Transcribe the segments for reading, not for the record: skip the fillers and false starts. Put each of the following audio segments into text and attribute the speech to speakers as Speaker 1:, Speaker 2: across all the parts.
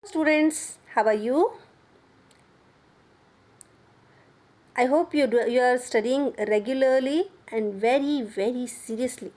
Speaker 1: Students, how are you? I hope you are studying regularly and very seriously.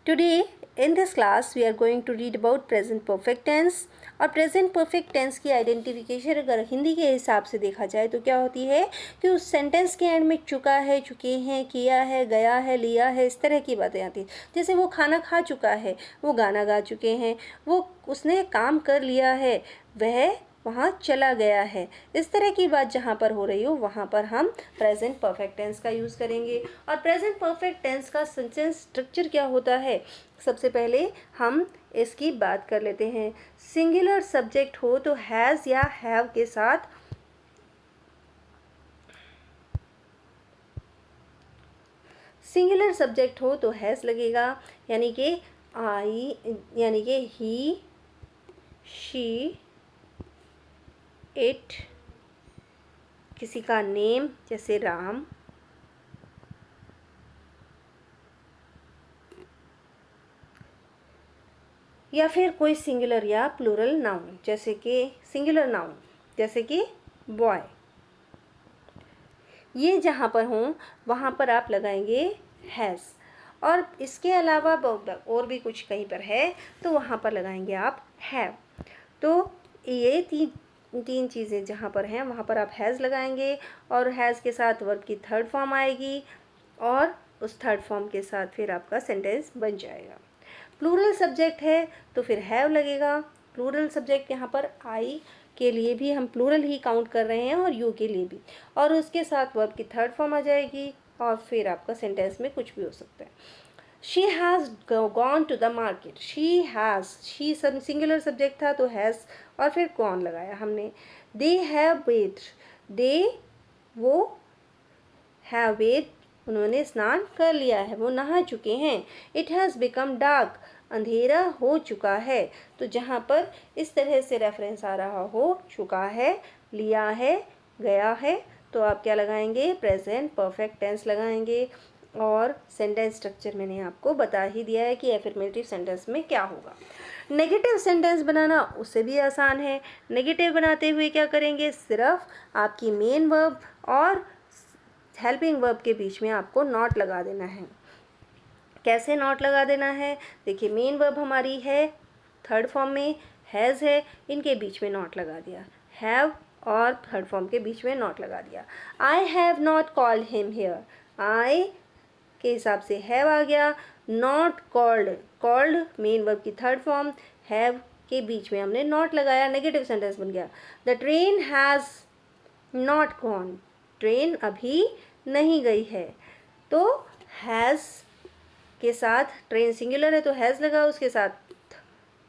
Speaker 1: Today in this class we are going to read about present perfect tense. और present perfect tense की identification अगर हिंदी के हिसाब से देखा जाए तो क्या होती है कि उस सेंटेंस के एंड में चुका है, चुके हैं, किया है, गया है, लिया है, इस तरह की बातें आती हैं। जैसे वो खाना खा चुका है, वो गाना गा चुके हैं, वो उसने काम कर लिया है, वह वहाँ चला गया है। इस तरह की बात जहाँ पर हो रही हो वहाँ पर हम प्रेजेंट परफेक्ट टेंस का यूज़ करेंगे। और प्रेजेंट परफेक्ट टेंस का सेंटेंस स्ट्रक्चर क्या होता है, सबसे पहले हम इसकी बात कर लेते हैं। सिंगुलर सब्जेक्ट हो तो हैज़ या हैव के साथ सिंगुलर सब्जेक्ट हो तो हैज़ लगेगा, यानी कि आई, यानी कि ही, शी, इट, किसी का नेम जैसे राम, या फिर कोई सिंगुलर या प्लूरल नाउन जैसे कि सिंगुलर नाउन जैसे कि बॉय, ये जहाँ पर हों वहाँ पर आप लगाएंगे हैज़। और इसके अलावा और भी कुछ कहीं पर है तो वहाँ पर लगाएंगे आप हैव। तो ये तीन चीज़ें जहाँ पर हैं वहाँ पर आप हैज़ लगाएंगे और हैज़ के साथ वर्ब की थर्ड फॉर्म आएगी और उस थर्ड फॉर्म के साथ फिर आपका सेंटेंस बन जाएगा। प्लूरल सब्जेक्ट है तो फिर हैव लगेगा। प्लूरल सब्जेक्ट यहाँ पर आई के लिए भी हम प्लूरल ही काउंट कर रहे हैं और यू के लिए भी, और उसके साथ वर्ब की थर्ड फॉर्म आ जाएगी और फिर आपका सेंटेंस में कुछ भी हो सकता है। She has gone to the market. She has, she सब सिंगुलर सब्जेक्ट था तो हैज़ और फिर गॉन लगाया हमने। दे हैव बेथ, दे वो हैव बेथ उन्होंने स्नान कर लिया है, वो नहा चुके हैं। इट हैज़ बिकम डार्क, अंधेरा हो चुका है। तो जहाँ पर इस तरह से रेफरेंस आ रहा हो, चुका है, लिया है, गया है, तो आप क्या लगाएंगे, प्रेजेंट परफेक्ट टेंस लगाएंगे। और सेंटेंस स्ट्रक्चर मैंने आपको बता ही दिया है कि एफर्मेटिव सेंटेंस में क्या होगा। नेगेटिव सेंटेंस बनाना उससे भी आसान है। नेगेटिव बनाते हुए क्या करेंगे, सिर्फ आपकी मेन वर्ब और हेल्पिंग वर्ब के बीच में आपको नॉट लगा देना है। कैसे नॉट लगा देना है, देखिए मेन वर्ब हमारी है थर्ड फॉर्म में, हैज़ है, इनके बीच में नॉट लगा दिया, हैव और थर्ड फॉर्म के बीच में नॉट लगा दिया। I have not called him here, I के हिसाब से हैव आ गया, not called, called main verb की थर्ड फॉर्म, हैव के बीच में हमने नॉट लगाया, नेगेटिव सेंटेंस बन गया। The train has not gone, train अभी नहीं गई है। तो हैज़ के साथ ट्रेन सिंगुलर है तो हैज़ लगा, उसके साथ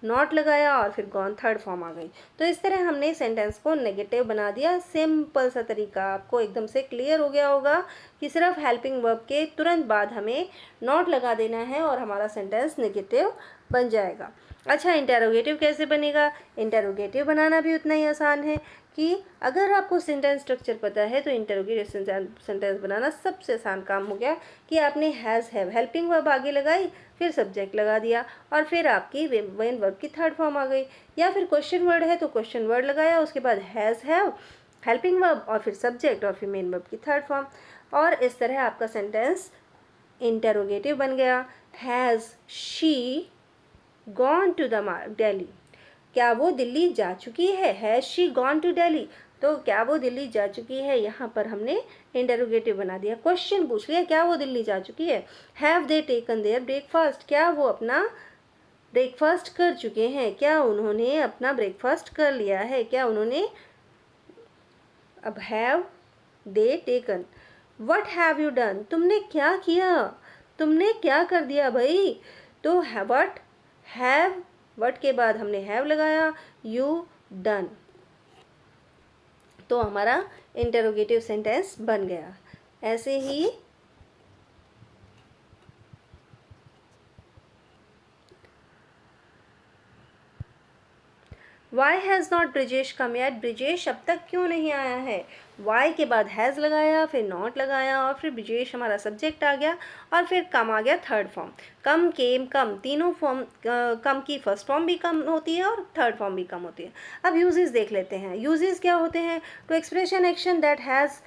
Speaker 1: नॉट लगाया और फिर गॉन थर्ड फॉर्म आ गई। तो इस तरह हमने सेंटेंस को नेगेटिव बना दिया। सिंपल सा तरीका, आपको एकदम से क्लियर हो गया होगा कि सिर्फ हेल्पिंग वर्ब के तुरंत बाद हमें नॉट लगा देना है और हमारा सेंटेंस नेगेटिव बन जाएगा। अच्छा, इंटेरोगेटिव कैसे बनेगा, इंटेरोगेटिव बनाना भी उतना ही आसान है कि अगर आपको सेंटेंस स्ट्रक्चर पता है तो इंटेरोगेटिव सेंटेंस बनाना सबसे आसान काम हो गया कि आपने हैज़ हैव हेल्पिंग वर्ब आगे लगाई, फिर सब्जेक्ट लगा दिया और फिर आपकी मेन वर्ब की थर्ड फॉर्म आ गई। या फिर क्वेश्चन वर्ड है तो क्वेश्चन वर्ड लगाया, उसके बाद हैज़ हैव हेल्पिंग वर्ब और फिर सब्जेक्ट और फिर मेन वर्ब की थर्ड फॉर्म, और इस तरह आपका सेंटेंस इंटेरोगेटिव बन गया। Has she gone to the Delhi, क्या वो दिल्ली जा चुकी है, has she gone to Delhi, तो क्या वो दिल्ली जा चुकी है, यहाँ पर हमने इंटेरोगेटिव बना दिया। क्वेश्चन पूछ लिया, क्या वो दिल्ली जा चुकी है। Have they taken their breakfast, क्या वो अपना ब्रेकफास्ट कर चुके हैं, क्या उन्होंने अपना ब्रेकफास्ट कर लिया है, क्या उन्होंने, अब have they taken, what have you done, तुमने क्या किया, तुमने क्या कर दिया भाई। तो व्हाट हैव, व्हाट के बाद हमने हैव लगाया, यू डन, तो हमारा इंटेरोगेटिव सेंटेंस बन गया। ऐसे ही why has not Brijesh come yet, Brijesh अब तक क्यों नहीं आया है। वाई के बाद हैज़ लगाया, फिर नॉट लगाया और फिर ब्रिजेश हमारा सब्जेक्ट आ गया और फिर कम आ गया थर्ड फॉर्म। कम, केम, कम, तीनों फॉर्म, कम की फर्स्ट फॉर्म भी कम होती है और थर्ड फॉर्म भी कम होती है। अब यूजेस देख लेते हैं। यूजेस क्या होते हैं? To express an action that has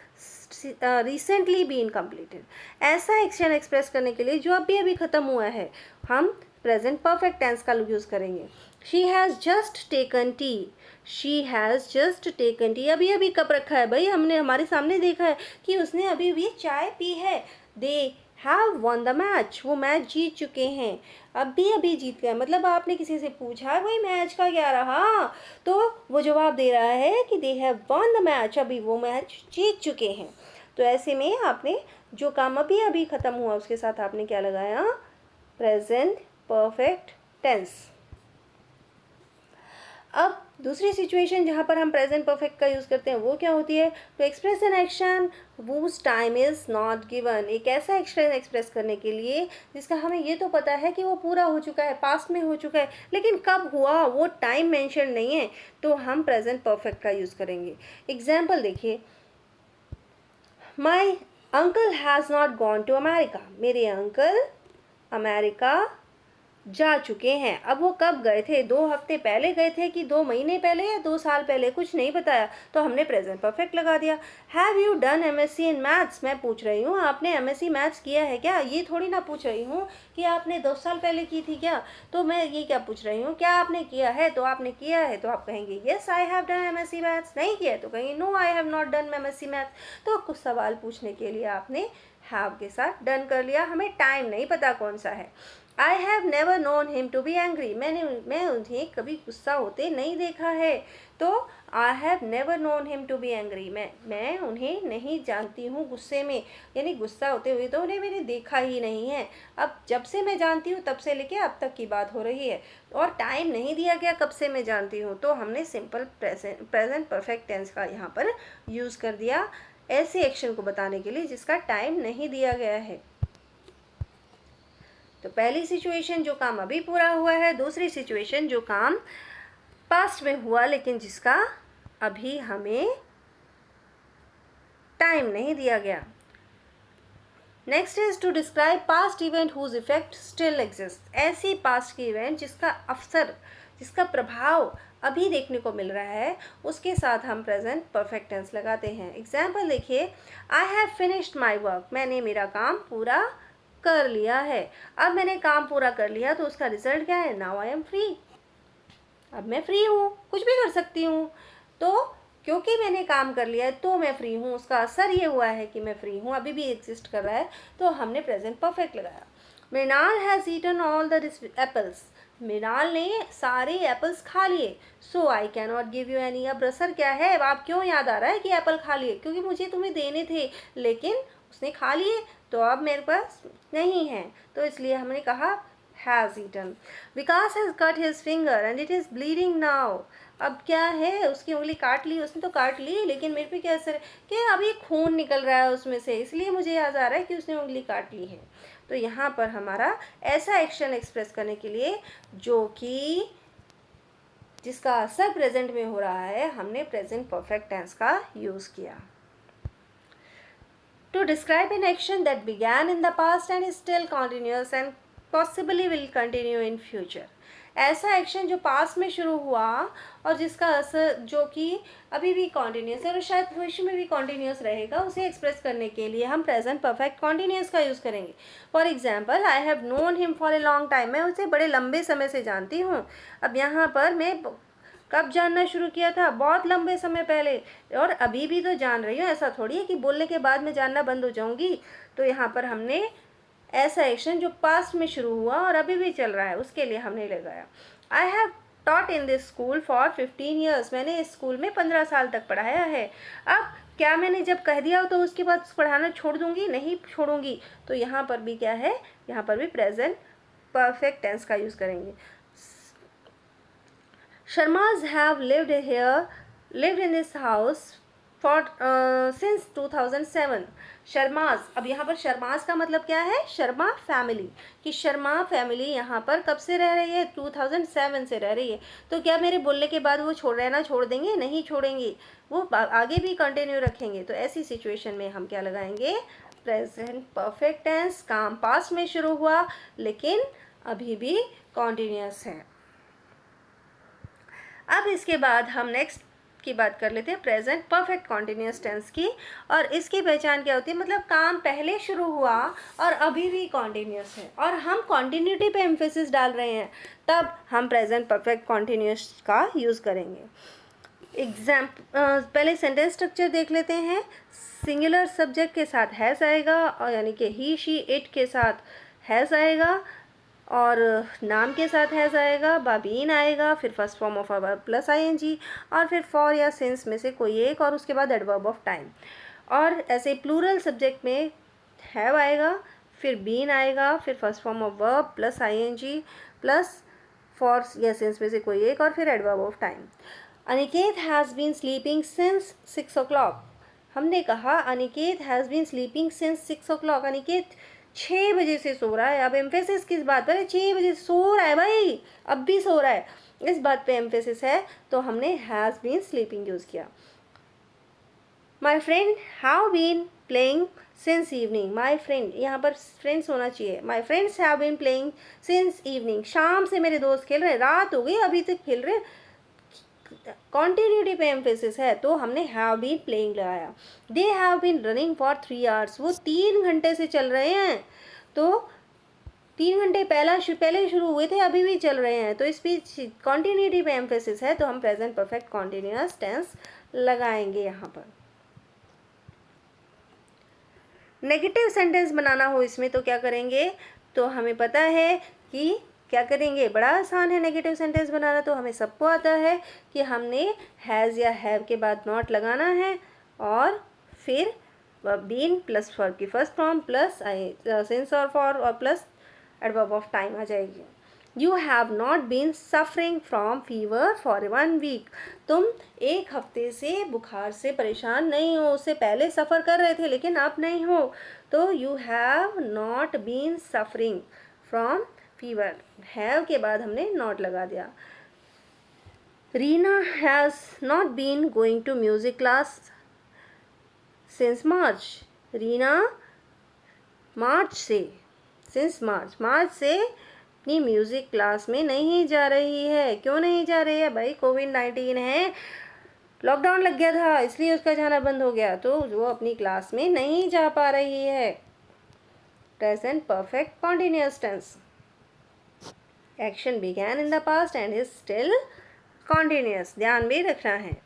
Speaker 1: recently been completed, ऐसा एक्शन एक्सप्रेस करने के लिए जो अभी अभी ख़त्म हुआ है, हम प्रेजेंट परफेक्ट टेंस का यूज़ करेंगे। She has just taken T, she has just taken T, अभी अभी कप रखा है भाई, हमने हमारे सामने देखा है कि उसने अभी अभी चाय पी है। They have one the match, वो मैच जीत चुके हैं, अभी अभी जीत गए। मतलब आपने किसी से पूछा भाई मैच का क्या रहा, तो वो जवाब दे रहा है कि they have one the match, अभी वो मैच जीत चुके हैं। तो ऐसे में आपने जो काम अभी अभी ख़त्म हुआ उसके साथ आपने क्या लगाया? Present perfect tense. अब दूसरी सिचुएशन जहाँ पर हम प्रेजेंट परफेक्ट का यूज़ करते हैं वो क्या होती है? To express an action whose time is not given, एक ऐसा एक्शन एक्सप्रेस करने के लिए जिसका हमें ये तो पता है कि वो पूरा हो चुका है, पास्ट में हो चुका है, लेकिन कब हुआ वो टाइम मेंशन नहीं है, तो हम प्रेजेंट परफेक्ट का यूज़ करेंगे। एग्जाम्पल देखिए, my uncle has not gone to America, मेरे अंकल अमेरिका जा चुके हैं। अब वो कब गए थे? 2 हफ्ते पहले गए थे कि 2 महीने पहले या 2 साल पहले, कुछ नहीं बताया, तो हमने प्रेजेंट परफेक्ट लगा दिया। Have you done MSc in maths, मैं पूछ रही हूँ आपने MSc मैथ्स किया है क्या, ये थोड़ी ना पूछ रही हूँ कि आपने 2 साल पहले की थी क्या। तो मैं ये क्या पूछ रही हूँ, क्या आपने किया है? तो आपने किया है तो आप कहेंगे yes I have done MSc maths, नहीं किया है तो कहेंगे no I have not done MSc maths. तो कुछ सवाल पूछने के लिए आपने हैव के साथ डन कर लिया, हमें टाइम नहीं पता कौन सा है। I have never known him to be angry, मैं उन्हें कभी गुस्सा होते नहीं देखा है, तो I have never known him to be angry, मैं उन्हें नहीं जानती हूँ गुस्से में, यानी गुस्सा होते हुए तो उन्हें मैंने देखा ही नहीं है। अब जब से मैं जानती हूँ तब से लेके अब तक की बात हो रही है और टाइम नहीं दिया गया कब से मैं जानती हूँ, तो हमने सिंपल प्रेजेंट परफेक्ट टेंस का यहाँ पर यूज़ कर दिया ऐसे एक्शन को बताने के लिए जिसका टाइम नहीं दिया गया है। तो पहली सिचुएशन जो काम अभी पूरा हुआ है, दूसरी सिचुएशन जो काम पास्ट में हुआ लेकिन जिसका अभी हमें टाइम नहीं दिया गया। Next is to describe past event whose effect still exist, ऐसी पास्ट की इवेंट जिसका अवसर, जिसका प्रभाव अभी देखने को मिल रहा है, उसके साथ हम प्रेजेंट परफेक्ट टेंस लगाते हैं। एग्जाम्पल देखिए, I have finished my work, मैंने मेरा काम पूरा कर लिया है। अब मैंने काम पूरा कर लिया तो उसका रिजल्ट क्या है? नाउ आई एम फ्री, अब मैं फ्री हूँ, कुछ भी कर सकती हूँ। तो क्योंकि मैंने काम कर लिया है तो मैं फ्री हूँ, उसका असर ये हुआ है कि मैं फ्री हूँ, अभी भी एग्जिस्ट कर रहा है, तो हमने प्रेजेंट परफेक्ट लगाया। Mrinal has eaten all the apples, Mrinal ने सारे एप्पल्स खा लिए। So I can not give you any, अब असर क्या है? आप क्यों याद आ रहा है कि एप्पल खा लिए? क्योंकि मुझे तुम्हें देने थे लेकिन उसने खा लिए तो अब मेरे पास नहीं है, तो इसलिए हमने कहा has eaten. Vikas has cut his finger and it is bleeding now, अब क्या है? उसकी उंगली काट ली, उसने तो काट ली लेकिन मेरे पे क्या असर है कि अभी खून निकल रहा है उसमें से, इसलिए मुझे याद आ रहा है कि उसने उंगली काट ली है। तो यहाँ पर हमारा ऐसा एक्शन एक्सप्रेस करने के लिए जो कि जिसका असर प्रेजेंट में हो रहा है, हमने प्रेजेंट परफेक्ट टेंस का यूज़ किया। To describe an action that began in the past and is still continuous and possibly will continue in future, ऐसा एक्शन जो पास्ट में शुरू हुआ और जिसका असर जो कि अभी भी कॉन्टीन्यूस है और शायद भविष्य में भी कॉन्टीन्यूस रहेगा, उसे एक्सप्रेस करने के लिए हम प्रेजेंट परफेक्ट कॉन्टीन्यूस का यूज़ करेंगे। For example, I have known him for a long time, मैं उसे बड़े लंबे समय से जानती हूँ। अब यहाँ पर मैं कब जानना शुरू किया था? बहुत लंबे समय पहले, और अभी भी तो जान रही हूँ, ऐसा थोड़ी है कि बोलने के बाद मैं जानना बंद हो जाऊँगी। तो यहाँ पर हमने ऐसा एक्शन जो पास्ट में शुरू हुआ और अभी भी चल रहा है उसके लिए हमने लगाया। I have taught in this school for 15 years, मैंने इस स्कूल में 15 साल तक पढ़ाया है। अब क्या मैंने जब कह दिया तो उसके बाद पढ़ाना छोड़ दूँगी? नहीं छोड़ूंगी। तो यहाँ पर भी क्या है? यहाँ पर भी प्रेजेंट परफेक्ट टेंस का यूज़ करेंगे। Sharmas have lived in this house for since 2007 Sharma's. अब यहाँ पर शर्माज का मतलब क्या है, शर्मा फैमिली, कि शर्मा फैमिली यहाँ पर कब से रह रही है, 2007 से रह रही है। तो क्या मेरे बोलने के बाद वो रहना छोड़ देंगे, नहीं छोड़ेंगे, वो आगे भी कंटिन्यू रखेंगे। तो ऐसी सिचुएशन में हम क्या लगाएंगे, प्रेजेंट परफेक्ट टेंस, काम पास्ट में शुरू हुआ लेकिन अभी भी कॉन्टिन्यूस है। अब इसके बाद हम नेक्स्ट की बात कर लेते हैं प्रेजेंट परफेक्ट कॉन्टिन्यूस टेंस की। और इसकी पहचान क्या होती है, मतलब काम पहले शुरू हुआ और अभी भी कॉन्टिन्यूस है और हम कॉन्टिन्यूटी पे एम्फेसिस डाल रहे हैं, तब हम प्रेजेंट परफेक्ट कॉन्टिन्यूस का यूज़ करेंगे। पहले सेंटेंस स्ट्रक्चर देख लेते हैं। सिंगुलर सब्जेक्ट के साथ हैज़ आएगा, और यानी कि ही शी इट के साथ हैज़ आएगा, और नाम के साथ हैज़ आएगा, बीन आएगा, फिर first form of a verb plus ING, और फिर फॉर या सिंस में से कोई एक, और उसके बाद एडवर्ब ऑफ टाइम। और ऐसे प्लूरल सब्जेक्ट में हैव आएगा, फिर बीन आएगा, फिर first form of verb plus ING plus for या सिंस में से कोई एक, और फिर adverb of time. Aniket has been sleeping since 6 o'clock। हमने कहा Aniket has been sleeping since 6 o'clock। Aniket 6 बजे से सो रहा है। अब एम्फेसिस किस बात पर है, 6 बजे सो रहा है भाई, अब भी सो रहा है, इस बात पे एम्फेसिस है, तो हमने हैज़ बीन स्लीपिंग यूज़ किया। My friend have been playing since evening. My friend, यहाँ पर फ्रेंड्स होना चाहिए। My friends have been playing since evening. शाम से मेरे दोस्त खेल रहे हैं, रात हो गई अभी तक खेल रहे हैं, कॉन्टिन्यूटी पे एम्फेसिस है, तो हमने हैव बीन प्लेइंग लगाया। They have been running for 3 hours। वो 3 घंटे से चल रहे हैं, तो 3 घंटे पहले शुरू हुए थे, अभी भी चल रहे हैं, तो इस बीच कॉन्टिन्यूटी पे एम्फेसिस है, तो हम प्रेजेंट परफेक्ट कॉन्टिन्यूअस टेंस लगाएंगे यहाँ पर। नेगेटिव सेंटेंस बनाना हो इसमें तो क्या करेंगे, तो हमें पता है कि क्या करेंगे, बड़ा आसान है नेगेटिव सेंटेंस बनाना, तो हमें सबको आता है कि हमने हैज़ या हैव के बाद नॉट लगाना है, और फिर बीन प्लस वर्ब की फर्स्ट फॉर्म प्लस सिंस और फॉर और प्लस एडवर्ब ऑफ टाइम आ जाएगी। You have not been suffering from fever for 1 week। तुम 1 हफ्ते से बुखार से परेशान नहीं हो, उससे पहले सफ़र कर रहे थे लेकिन अब नहीं हो, तो you have not been suffering from fever, have के बाद हमने नॉट लगा दिया। Reena has not been going to music class since March. Reena March से, सिंस मार्च से अपनी म्यूज़िक क्लास में नहीं जा रही है। क्यों नहीं जा रही है भाई, कोविड-19 है, लॉकडाउन लग गया था इसलिए उसका जाना बंद हो गया, तो वो अपनी क्लास में नहीं जा पा रही है। Present perfect continuous tense, action began in the past and is still continuous, ध्यान भी रखना है।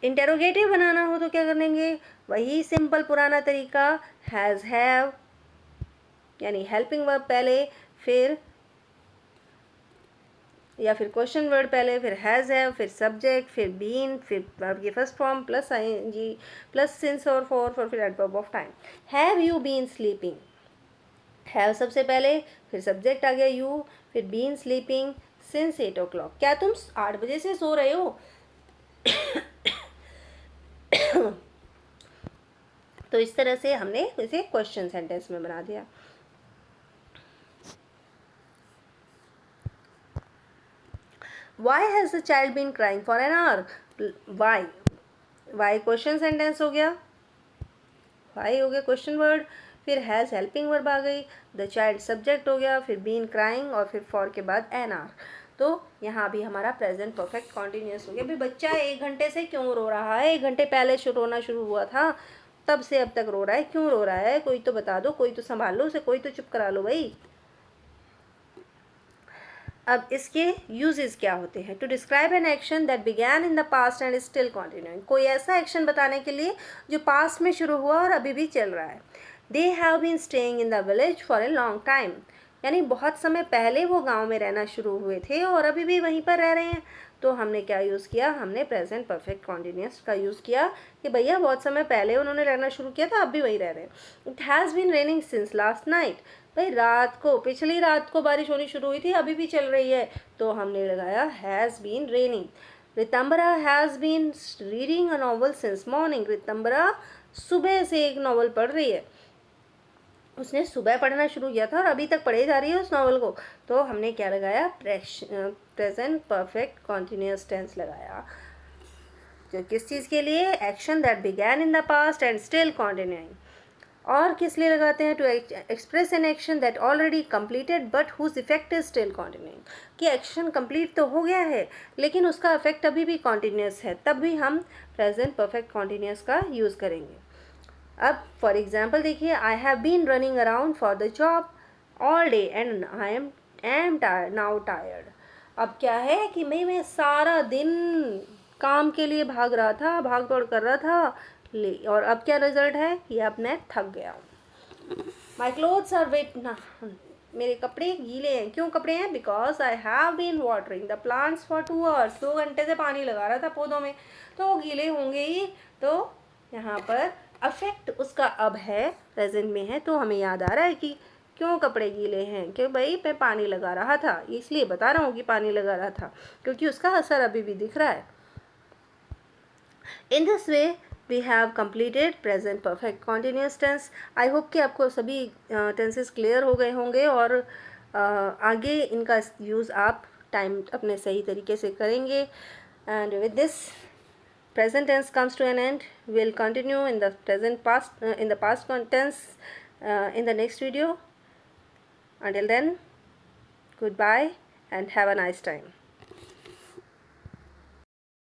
Speaker 1: इंटेरोगेटिव बनाना हो तो क्या करेंगे, वही सिंपल पुराना तरीका, हैज़ हैव यानी हेल्पिंग वर्ब पहले, फिर या फिर क्वेश्चन वर्ड पहले, फिर हैज़ हैव, फिर सब्जेक्ट, फिर बीन, फिर वर्ब की first form plus ING plus since और फॉर फिर adverb of time. Have you been sleeping, have सबसे पहले, फिर सब्जेक्ट आ गया यू, फिर बीन स्लीपिंग सिंस 8 o'clock। क्या तुम 8 बजे से सो रहे हो तो इस तरह से हमने इसे क्वेश्चन सेंटेंस में बना दिया। Why has the child been crying for an hour? Why question sentence हो गया, why हो गया क्वेश्चन वर्ड, फिर हैज़ हेल्पिंग वर्ब आ गई, द चाइल्ड सब्जेक्ट हो गया, फिर बीन क्राइंग, और फिर फॉर के बाद एन आर। तो यहाँ भी हमारा प्रेजेंट परफेक्ट कॉन्टिन्यूअस हो गया। भाई बच्चा 1 घंटे से क्यों रो रहा है, 1 घंटे पहले रोना शुरू हुआ था, तब से अब तक रो रहा है, क्यों रो रहा है, कोई तो बता दो, कोई तो संभाल लो उसे, कोई तो चुप करा लो भाई। अब इसके यूजेस क्या होते हैं, to describe an action that began in the past and still continuing, कोई ऐसा एक्शन बताने के लिए जो पास्ट में शुरू हुआ और अभी भी चल रहा है। They have been staying in the village for a long time, यानी बहुत समय पहले वो गांव में रहना शुरू हुए थे और अभी भी वहीं पर रह रहे हैं, तो हमने क्या यूज़ किया, हमने प्रेजेंट परफेक्ट कॉन्टिन्यूअस का यूज़ किया कि भैया बहुत समय पहले उन्होंने रहना शुरू किया था, अब भी वहीं रह रहे हैं। It has been raining since last night, भाई रात को, पिछली रात को बारिश होनी शुरू हुई थी, अभी भी चल रही है, तो हमने लगाया has been raining. Ritambara has been reading a novel since morning. Ritambara सुबह से एक नॉवल पढ़ रही है। उसने सुबह पढ़ना शुरू किया था और अभी तक पढ़े जा रही है उस नॉवल को। तो हमने क्या लगाया, प्रेजेंट परफेक्ट कॉन्टिन्यूस टेंस लगाया। तो किस चीज़ के लिए, action that began in the past and still continuing. और किस लिए लगाते हैं, to express an action that already completed but whose effect is still continuing, कि एक्शन कंप्लीट तो हो गया है लेकिन उसका इफेक्ट अभी भी कॉन्टिन्यूस है, तब भी हम प्रेजेंट परफेक्ट कॉन्टिन्यूस का यूज़ करेंगे। अब फॉर एग्जाम्पल देखिए, I have been running around for the job all day and I am now tired. अब क्या है कि मैं सारा दिन काम के लिए भाग रहा था, भाग दौड़ कर रहा था, और अब क्या रिजल्ट है कि अब मैं थक गया हूँ। माई क्लोथ्स आर वेट ना, मेरे कपड़े गीले हैं। क्यों कपड़े हैं, because I have been watering the plants for 2 hours, 2 घंटे से पानी लगा रहा था पौधों में, तो वो गीले होंगे ही। तो यहाँ पर अफेक्ट उसका अब है, प्रेजेंट में है, तो हमें याद आ रहा है कि क्यों कपड़े गीले हैं, क्यों भाई मैं पानी लगा रहा था, इसलिए बता रहा हूँ कि पानी लगा रहा था, क्योंकि उसका असर अभी भी दिख रहा है। In this way we have completed present perfect continuous tense। I hope कि आपको सभी टेंसेस क्लियर हो गए होंगे और आगे इनका यूज़ आप टाइम अपने सही तरीके से करेंगे। And with this present tense comes to an end. We'll continue in the past tense in the next video. Until then, goodbye and have a nice time.